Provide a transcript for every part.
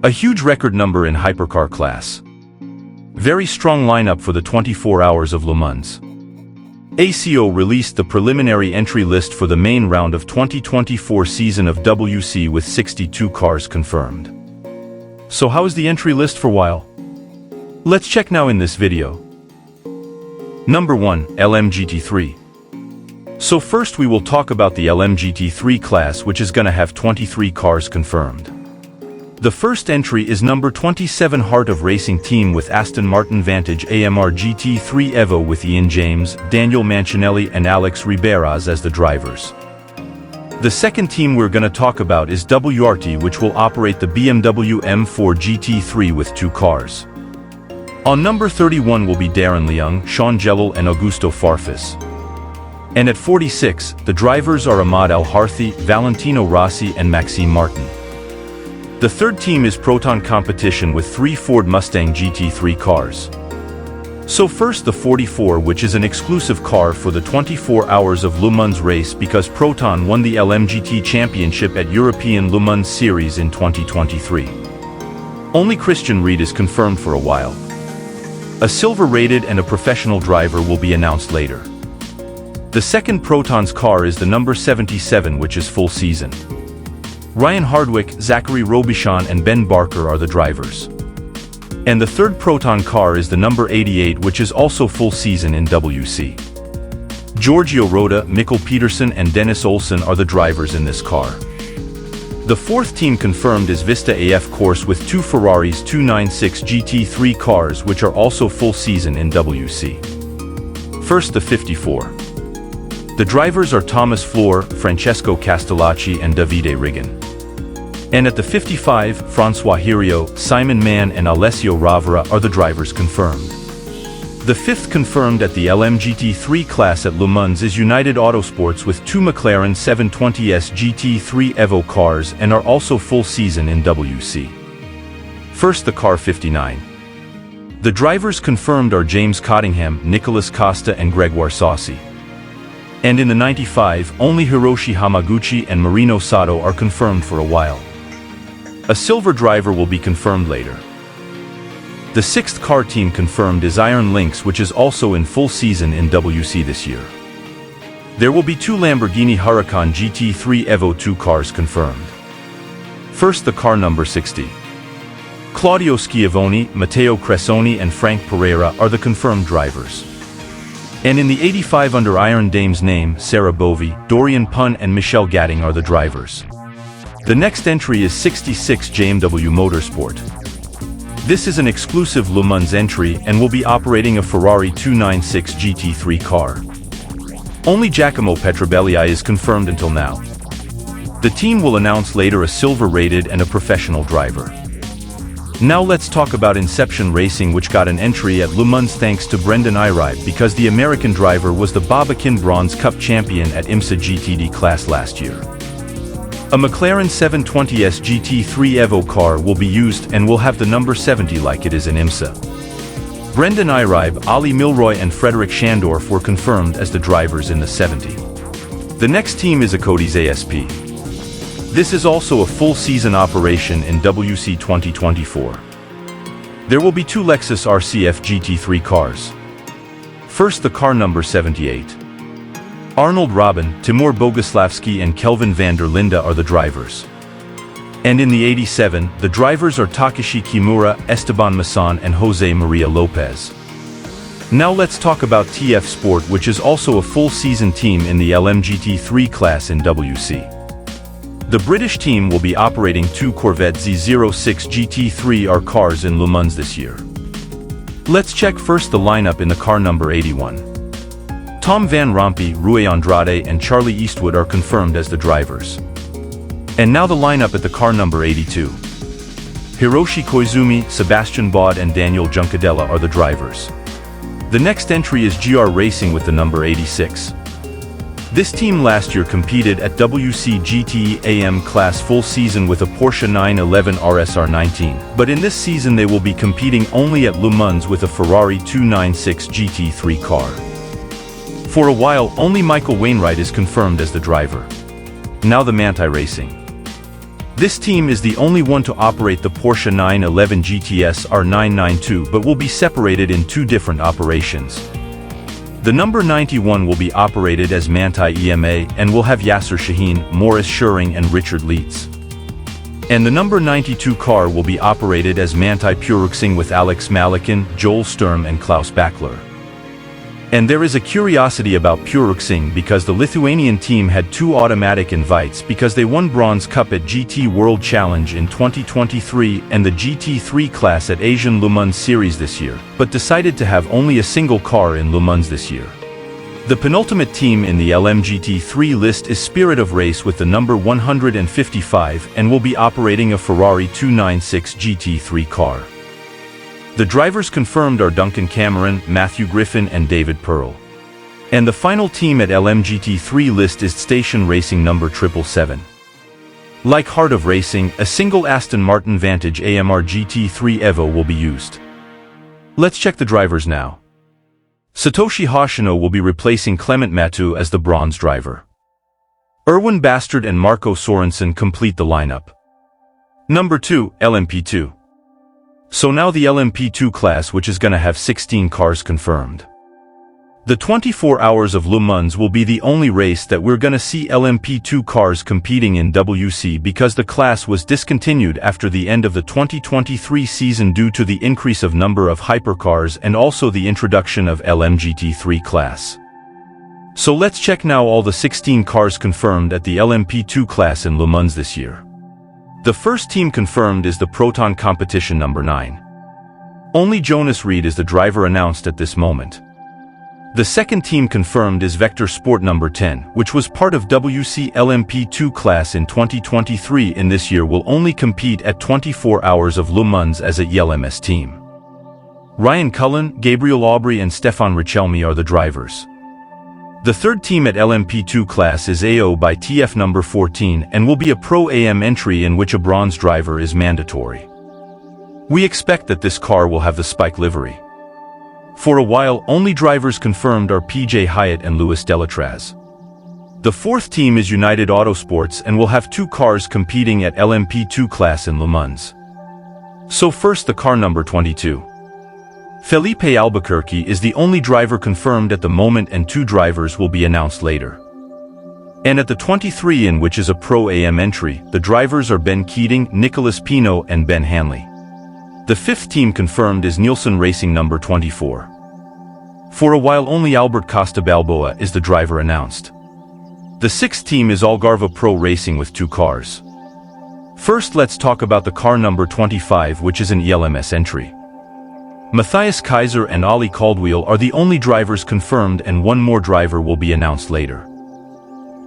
A huge record number in hypercar class. Very strong lineup for the 24 hours of Le Mans. ACO released the preliminary entry list for the main round of 2024 season of WC with 62 cars confirmed. So how is the entry list for while? Let's check now in this video. Number 1, LMGT3. So first we will talk about the LMGT3 class, which is gonna have 23 cars confirmed. The first entry is number 27 Heart of Racing team with Aston Martin Vantage AMR GT3 Evo with Ian James, Daniel Mancinelli and Alex Riberas as the drivers. The second team we're gonna talk about is WRT, which will operate the BMW M4 GT3 with 2 cars. On number 31 will be Darren Leung, Sean Jellel and Augusto Farfus. And at 46, the drivers are Ahmad Al-Harthi, Valentino Rossi and Maxime Martin. The third team is Proton competition with 3 Ford Mustang GT3 cars. So first the 44, which is an exclusive car for the 24 hours of Le Mans race because Proton won the LMGT championship at European Le Mans Series in 2023. Only Christian Ried is confirmed for a while. A silver rated and a professional driver will be announced later. The second Proton's car is the number 77, which is full season. Ryan Hardwick, Zachary Robichon and Ben Barker are the drivers. And the third Proton car is the number 88, which is also full season in WC. Giorgio Rota, Mikkel Peterson and Dennis Olsen are the drivers in this car. The fourth team confirmed is Vista AF Corse with 2 Ferraris 296 GT3 cars, which are also full season in WC. First the 54. The drivers are Thomas Floor, Francesco Castellacci and Davide Rigan. And at the 55, François Hirio, Simon Mann and Alessio Ravera are the drivers confirmed. The fifth confirmed at the LMGT3 class at Le Mans is United Autosports with 2 McLaren 720S GT3 Evo cars and are also full season in WC. First the car 59. The drivers confirmed are James Cottingham, Nicholas Costa and Gregoire Saucy. And in the 95, only Hiroshi Hamaguchi and Marino Sato are confirmed for a while. A silver driver will be confirmed later. The sixth car team confirmed is Iron Lynx, which is also in full season in WC this year. There will be 2 Lamborghini Huracan GT3 Evo 2 cars confirmed. First the car number 60. Claudio Schiavoni, Matteo Cressoni and Frank Pereira are the confirmed drivers. And in the 85 under Iron Dame's name, Sarah Bovey, Dorian Pun and Michelle Gatting are the drivers. The next entry is 66 JMW Motorsport. This is an exclusive Le Mans entry and will be operating a Ferrari 296 GT3 car. Only Giacomo Petrobelli is confirmed until now. The team will announce later a silver rated and a professional driver. Now let's talk about Inception Racing, which got an entry at Le Mans thanks to Brendan Iribe because the American driver was the Babakin Bronze Cup champion at IMSA GTD class last year. A McLaren 720S GT3 Evo car will be used and will have the number 70 like it is in IMSA. Brendan Iribe, Ali Milroy and Frederick Shandorf were confirmed as the drivers in the 70. The next team is Akkodis ASP. This is also a full season operation in WC 2024. There will be 2 Lexus RCF GT3 cars. First the car number 78. Arnold Robin, Timur Boguslavsky and Kelvin van der Linde are the drivers. And in the 87, the drivers are Takashi Kimura, Esteban Masson and Jose Maria Lopez. Now let's talk about TF Sport, which is also a full season team in the LMGT3 class in WC. The British team will be operating 2 Corvette Z06 GT3R cars in Le Mans this year. Let's check first the lineup in the car number 81. Tom Van Rompuy, Rui Andrade and Charlie Eastwood are confirmed as the drivers. And now the lineup at the car number 82. Hiroshi Koizumi, Sebastian Baud and Daniel Juncadella are the drivers. The next entry is GR Racing with the number 86. This team last year competed at WC GT AM class full season with a Porsche 911 RSR 19, but in this season they will be competing only at Le Mans with a Ferrari 296 GT3 car. For a while, only Michael Wainwright is confirmed as the driver. Now the Manthey Racing. This team is the only one to operate the Porsche 911 GTS R992 but will be separated in two different operations. The number 91 will be operated as Manthey EMA and will have Yasser Shaheen, Morris Schuring and Richard Leitz. And the number 92 car will be operated as Manthey Pureuxing with Alex Malikin, Joel Sturm and Klaus Bachler. And there is a curiosity about Pureuxing because the Lithuanian team had two automatic invites because they won Bronze Cup at GT World Challenge in 2023 and the GT3 class at Asian Le Mans Series this year, but decided to have only a single car in Le Mans this year. The penultimate team in the LMGT3 list is Spirit of Race with the number 155 and will be operating a Ferrari 296 GT3 car. The drivers confirmed are Duncan Cameron, Matthew Griffin and David Pearl. And the final team at LMGT3 list is Station Racing number 777. Like Heart of Racing, a single Aston Martin Vantage AMR GT3 Evo will be used. Let's check the drivers now. Satoshi Hoshino will be replacing Clement Matu as the bronze driver. Erwin Bastard and Marco Sorensen complete the lineup. Number 2, LMP2. So now the LMP2 class, which is gonna have 16 cars confirmed. The 24 Hours of Le Mans will be the only race that we're gonna see LMP2 cars competing in WC because the class was discontinued after the end of the 2023 season due to the increase of number of hypercars and also the introduction of LMGT3 class. So let's check now all the 16 cars confirmed at the LMP2 class in Le Mans this year. The first team confirmed is the Proton competition number 9. Only Jonas Reed is the driver announced at this moment. The second team confirmed is Vector Sport number 10, which was part of WC LMP2 class in 2023 and this year will only compete at 24 Hours of Le Mans as a YLMS team. Ryan Cullen, Gabriel Aubry and Stefan Richelme are the drivers. The third team at LMP2 class is AO by TF number 14 and will be a Pro AM entry in which a bronze driver is mandatory. We expect that this car will have the Spike livery. For a while, only drivers confirmed are PJ Hyatt and Louis Delatraz. The fourth team is United Autosports and will have two cars competing at LMP2 class in Le Mans. So first the car number 22. Felipe Albuquerque is the only driver confirmed at the moment and two drivers will be announced later. And at the 23 in which is a Pro AM entry, the drivers are Ben Keating, Nicolas Pino and Ben Hanley. The fifth team confirmed is Nielsen Racing number 24. For a while only Albert Costa Balboa is the driver announced. The sixth team is Algarve Pro Racing with two cars. First let's talk about the car number 25 which is an ELMS entry. Matthias Kaiser and Ali Caldwell are the only drivers confirmed and one more driver will be announced later.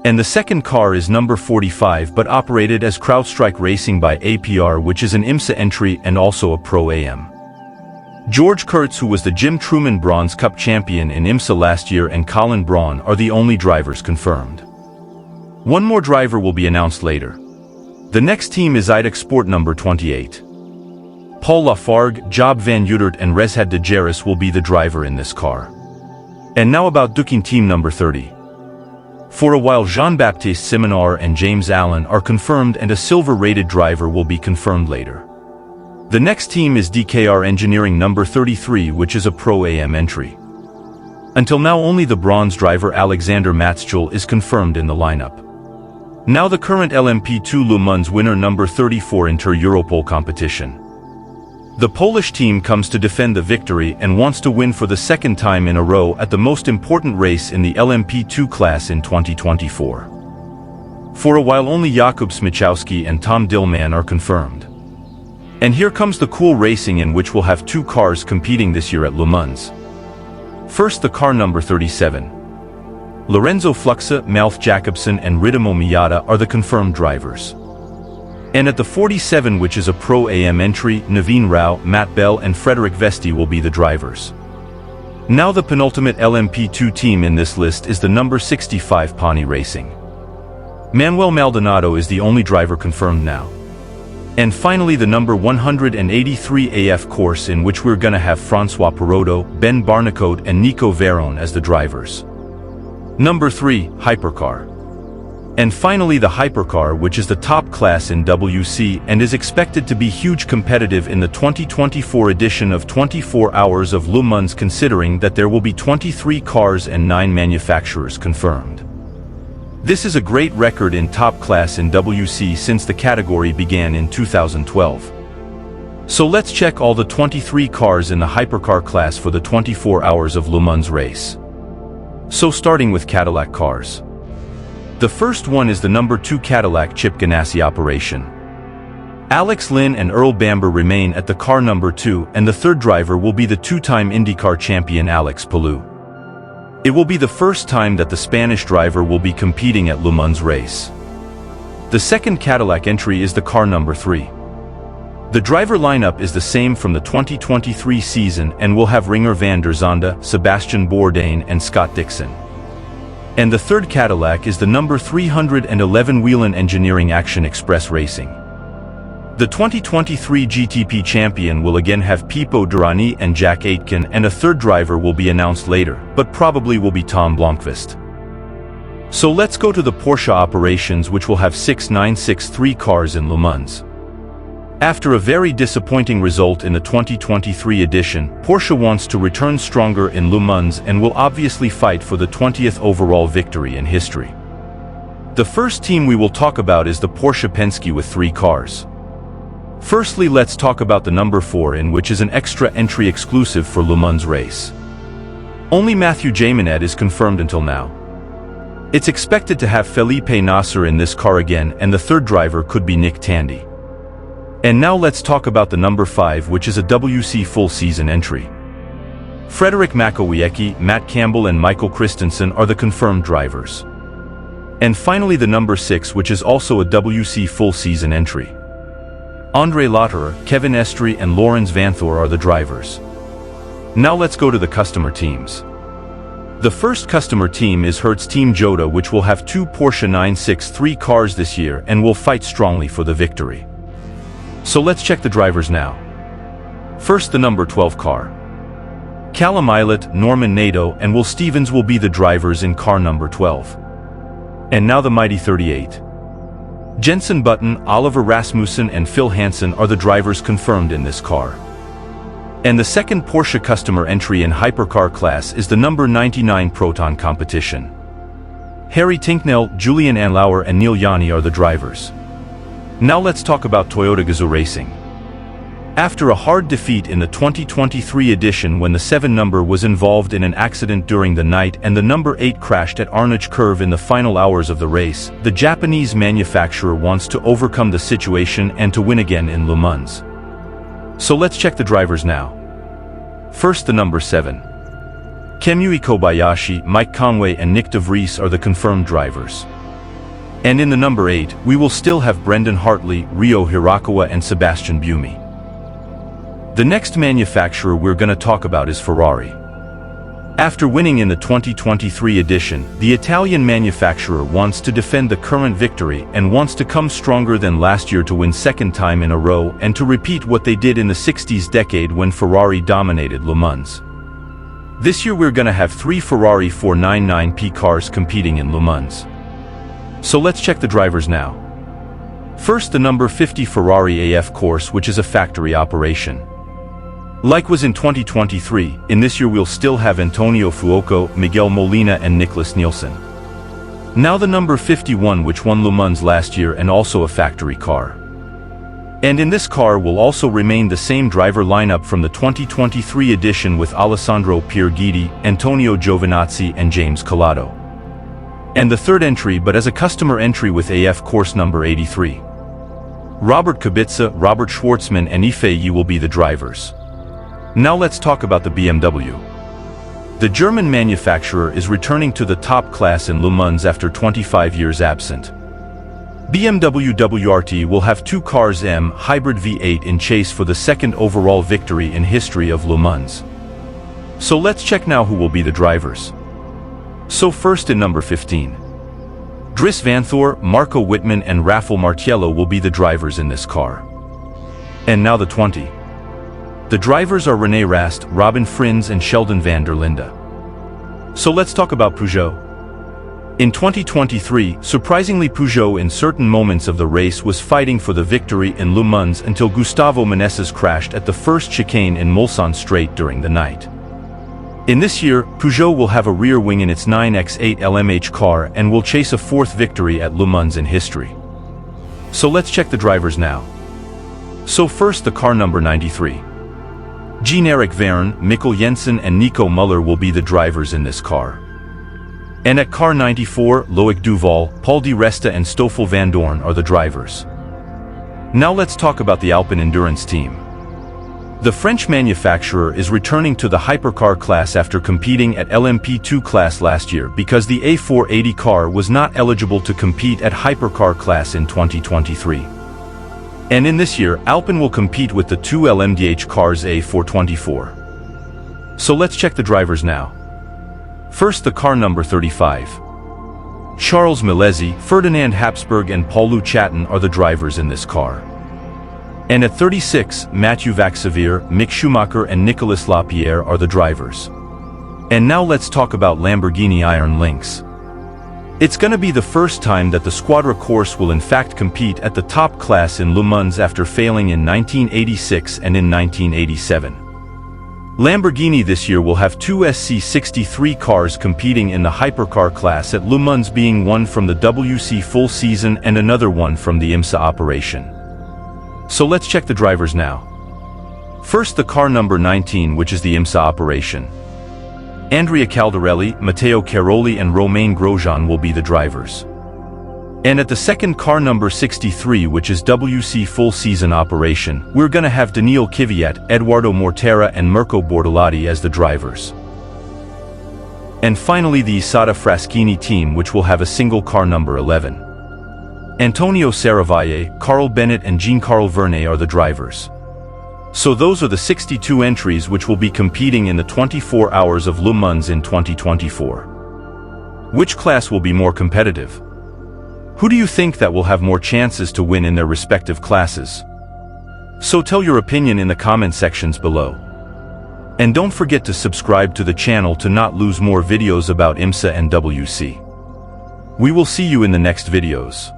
And the second car is number 45 but operated as Crowdstrike Racing by APR which is an IMSA entry and also a Pro AM. George Kurtz, who was the Jim Truman Bronze Cup champion in IMSA last year, and Colin Braun are the only drivers confirmed. One more driver will be announced later. The next team is IDEC Sport number 28. Paul Lafargue, Job van Utrecht and Reshad Dejaris will be the driver in this car. And now about Duqueine team number 30. For a while Jean-Baptiste Simonar and James Allen are confirmed and a silver-rated driver will be confirmed later. The next team is DKR Engineering number 33 which is a Pro AM entry. Until now only the bronze driver Alexander Matschul is confirmed in the lineup. Now the current LMP2 Le Mans winner number 34 enter Europol competition. The Polish team comes to defend the victory and wants to win for the second time in a row at the most important race in the LMP2 class in 2024. For a while only Jakub Smichowski and Tom Dillman are confirmed. And here comes the cool racing in which we'll have two cars competing this year at Le Mans. First the car number 37. Lorenzo Fluxa, Malf Jacobson and Ridimo Miata are the confirmed drivers. And at the 47 which is a Pro AM entry, Naveen Rao, Matt Bell and Frederick Vesti will be the drivers. Now the penultimate LMP2 team in this list is the number 65 Panis Racing. Manuel Maldonado is the only driver confirmed now. And finally the number 183 AF Corse in which we're gonna have Francois Perotto, Ben Barnicoat and Nico Veron as the drivers. Number 3, Hypercar. And finally the Hypercar, which is the top class in WC and is expected to be huge competitive in the 2024 edition of 24 Hours of Le Mans, considering that there will be 23 cars and 9 manufacturers confirmed. This is a great record in top class in WC since the category began in 2012. So let's check all the 23 cars in the Hypercar class for the 24 Hours of Le Mans race. So starting with Cadillac cars. The first one is the number 2 Cadillac Chip Ganassi operation. Alex Lynn and Earl Bamber remain at the car number 2, and the third driver will be the 2-time IndyCar champion Alex Palou. It will be the first time that the Spanish driver will be competing at Le Mans race. The second Cadillac entry is the car number 3. The driver lineup is the same from the 2023 season and will have Ringer van der Zande, Sebastian Bourdais and Scott Dixon. And the third Cadillac is the number 311 Whelen Engineering Action Express Racing. The 2023 GTP champion will again have Pipo Derani and Jack Aitken, and a third driver will be announced later, but probably will be Tom Blomqvist. So let's go to the Porsche operations, which will have 6 963 cars in Le Mans. After a very disappointing result in the 2023 edition, Porsche wants to return stronger in Le Mans and will obviously fight for the 20th overall victory in history. The first team we will talk about is the Porsche Penske with 3 cars. Firstly, let's talk about the number 4 in, which is an extra entry exclusive for Le Mans race. Only Mathieu Jaminet is confirmed until now. It's expected to have Felipe Nasser in this car again, and the third driver could be Nick Tandy. And now let's talk about the number 5, which is a WC full season entry. Frederick Makowiecki, Matt Campbell and Michael Christensen are the confirmed drivers. And finally the number 6, which is also a WC full season entry. Andre Lotterer, Kevin Estrie and Lorenz Vanthor are the drivers. Now let's go to the customer teams. The first customer team is Hertz Team JOTA, which will have 2 Porsche 963 cars this year and will fight strongly for the victory. So let's check the drivers now. First, the number 12 car. Callum Ilott, Norman Nato and Will Stevens will be the drivers in car number 12. And now the mighty 38. Jenson Button, Oliver Rasmussen and Phil Hansen are the drivers confirmed in this car. And the second Porsche customer entry in Hypercar class is the number 99 Proton competition. Harry Tinknell, Julian Anlauer and Neil Yanni are the drivers. Now let's talk about Toyota Gazoo Racing. After a hard defeat in the 2023 edition when the 7 number was involved in an accident during the night and the number 8 crashed at Arnage Curve in the final hours of the race, the Japanese manufacturer wants to overcome the situation and to win again in Le Mans. So let's check the drivers now. First, the number 7. Kemui Kobayashi, Mike Conway and Nick De Vries are the confirmed drivers. And in the number 8, we will still have Brendan Hartley, Ryo Hirakawa and Sebastian Buemi. The next manufacturer we're going to talk about is Ferrari. After winning in the 2023 edition, the Italian manufacturer wants to defend the current victory and wants to come stronger than last year to win second time in a row and to repeat what they did in the 60s decade when Ferrari dominated Le Mans. This year we're going to have 3 Ferrari 499P cars competing in Le Mans. So let's check the drivers now. First, the number 50 Ferrari AF Corse, which is a factory operation. Like was in 2023, in this year we'll still have Antonio Fuoco, Miguel Molina and Nicholas Nielsen. Now the number 51, which won Le Mans last year and also a factory car. And in this car will also remain the same driver lineup from the 2023 edition with Alessandro Pierguidi, Antonio Giovinazzi and James Collado. And the third entry, but as a customer entry with AF Corse number 83. Robert Kubica, Robert Schwartzman and Ife Yi will be the drivers. Now let's talk about the BMW. The German manufacturer is returning to the top class in Le Mans after 25 years absent. BMW WRT will have 2 cars M hybrid V8 in chase for the second overall victory in history of Le Mans. So let's check now who will be the drivers. So first, in number 15. Dries Vanthor, Marco Wittmann and Rafael Martiello will be the drivers in this car. And now the 20. The drivers are René Rast, Robin Frins and Sheldon van der Linde. So let's talk about Peugeot. In 2023, surprisingly Peugeot in certain moments of the race was fighting for the victory in Le Mans until Gustavo Meneses crashed at the first chicane in Mulsanne Straight during the night. In this year, Peugeot will have a rear wing in its 9X8 LMH car and will chase a fourth victory at Le Mans in history. So let's check the drivers now. So first, the car number 93. Jean-Eric Vergne, Mikkel Jensen and Nico Muller will be the drivers in this car. And at car 94, Loic Duval, Paul Di Resta and Stoffel van Dorn are the drivers. Now let's talk about the Alpine Endurance team. The French manufacturer is returning to the Hypercar class after competing at LMP2 class last year because the A480 car was not eligible to compete at Hypercar class in 2023. And in this year, Alpine will compete with the two LMDH cars A424. So let's check the drivers now. First, the car number 35. Charles Milesi, Ferdinand Habsburg and Paul-Loup Chatin are the drivers in this car. And at 36, Mathieu Vaxivier, Mick Schumacher and Nicolas Lapierre are the drivers. And now let's talk about Lamborghini Iron Lynx. It's gonna be the first time that the Squadra Corse will in fact compete at the top class in Le Mans after failing in 1986 and in 1987. Lamborghini this year will have two SC63 cars competing in the Hypercar class at Le Mans, being one from the WC full season and another one from the IMSA operation. So let's check the drivers now. First, the car number 19, which is the IMSA operation. Andrea Caldarelli, Matteo Caroli and Romain Grosjean will be the drivers. And at the second, car number 63, which is WC full season operation, we're gonna have Daniil Kvyat, Eduardo Mortara and Mirko Bortolotti as the drivers. And finally, the Isotta Fraschini team, which will have a single car number 11. Antonio Serravalle, Carl Bennett and Jean-Carl Vernet are the drivers. So those are the 62 entries which will be competing in the 24 hours of Le Mans in 2024. Which class will be more competitive? Who do you think that will have more chances to win in their respective classes? So tell your opinion in the comment sections below. And don't forget to subscribe to the channel to not lose more videos about IMSA and WC. We will see you in the next videos.